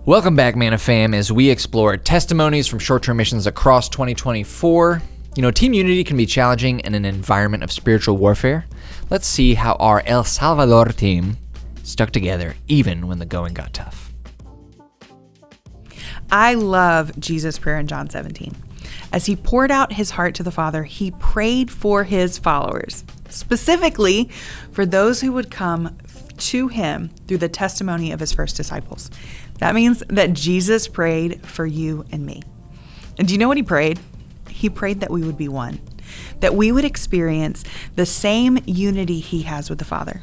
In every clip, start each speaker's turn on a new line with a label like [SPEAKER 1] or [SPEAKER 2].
[SPEAKER 1] Welcome back, Manna fam, as we explore testimonies from short-term missions across 2024. Team unity can be challenging in an environment of spiritual warfare. Let's see how our El Salvador team stuck together even when the going got tough.
[SPEAKER 2] I love Jesus' prayer in John 17. As he poured out his heart to the Father, he prayed for his followers, specifically for those who would come to him through the testimony of his first disciples. That means that Jesus prayed for you and me. And do you know what he prayed? He prayed that we would be one, that we would experience the same unity he has with the Father.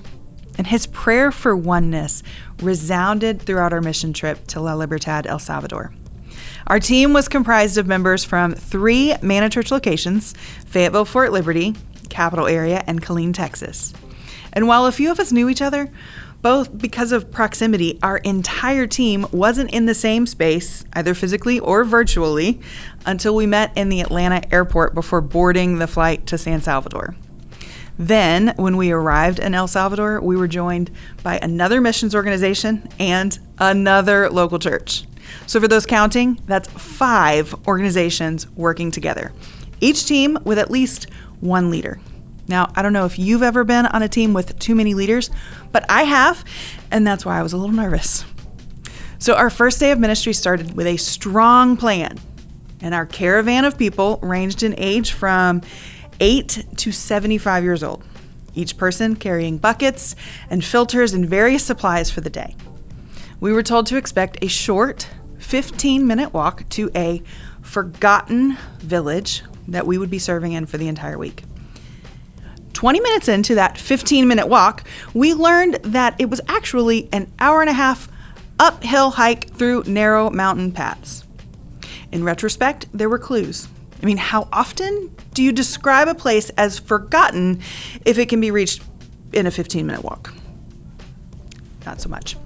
[SPEAKER 2] And his prayer for oneness resounded throughout our mission trip to La Libertad, El Salvador. Our team was comprised of members from 3 Manna Church locations: Fayetteville, Fort Liberty, Capital Area, and Killeen, Texas. And while a few of us knew each other, both because of proximity, our entire team wasn't in the same space, either physically or virtually, until we met in the Atlanta airport before boarding the flight to San Salvador. Then, when we arrived in El Salvador, we were joined by another missions organization and another local church. So for those counting, that's 5 organizations working together, each team with at least one leader. Now, I don't know if you've ever been on a team with too many leaders, but I have, and that's why I was a little nervous. So our first day of ministry started with a strong plan, and our caravan of people ranged in age from 8 to 75 years old, each person carrying buckets and filters and various supplies for the day. We were told to expect a short 15-minute walk to a forgotten village that we would be serving in for the entire week. 20 minutes into that 15-minute walk, we learned that it was actually an hour-and-a-half uphill hike through narrow mountain paths. In retrospect, there were clues. I mean, how often do you describe a place as forgotten if it can be reached in a 15-minute walk? Not so much.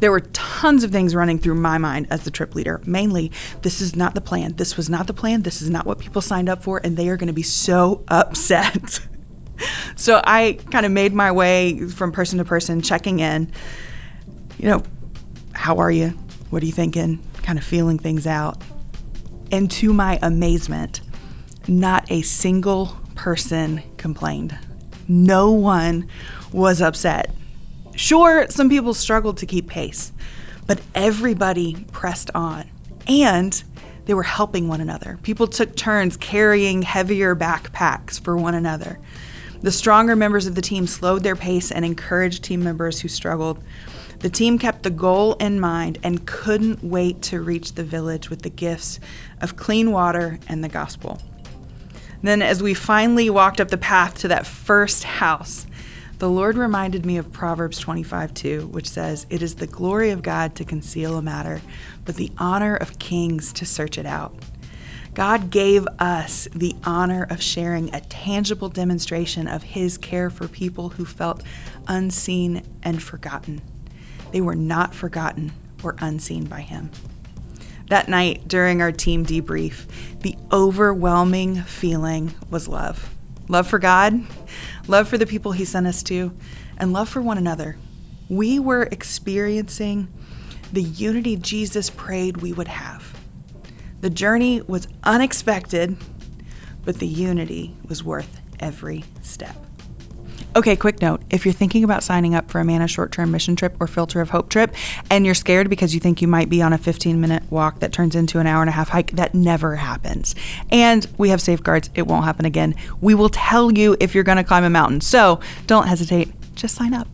[SPEAKER 2] There were tons of things running through my mind as the trip leader. Mainly, this is not the plan. This was not the plan. This is not what people signed up for, and they are going to be so upset. So I kind of made my way from person to person, checking in. How are you? What are you thinking? Kind of feeling things out. And to my amazement, not a single person complained. No one was upset. Sure, some people struggled to keep pace, but everybody pressed on, and they were helping one another. People took turns carrying heavier backpacks for one another. The stronger members of the team slowed their pace and encouraged team members who struggled. The team kept the goal in mind and couldn't wait to reach the village with the gifts of clean water and the gospel. Then, as we finally walked up the path to that first house, the Lord reminded me of Proverbs 25:2, which says, "It is the glory of God to conceal a matter, but the honor of kings to search it out." God gave us the honor of sharing a tangible demonstration of his care for people who felt unseen and forgotten. They were not forgotten or unseen by him. That night, during our team debrief, the overwhelming feeling was love. Love for God, love for the people he sent us to, and love for one another. We were experiencing the unity Jesus prayed we would have. The journey was unexpected, but the unity was worth every step. Okay, quick note. If you're thinking about signing up for a Manna short-term mission trip or Filter of Hope trip, and you're scared because you think you might be on a 15-minute walk that turns into an hour-and-a-half hike, that never happens. And we have safeguards. It won't happen again. We will tell you if you're going to climb a mountain. So don't hesitate. Just sign up.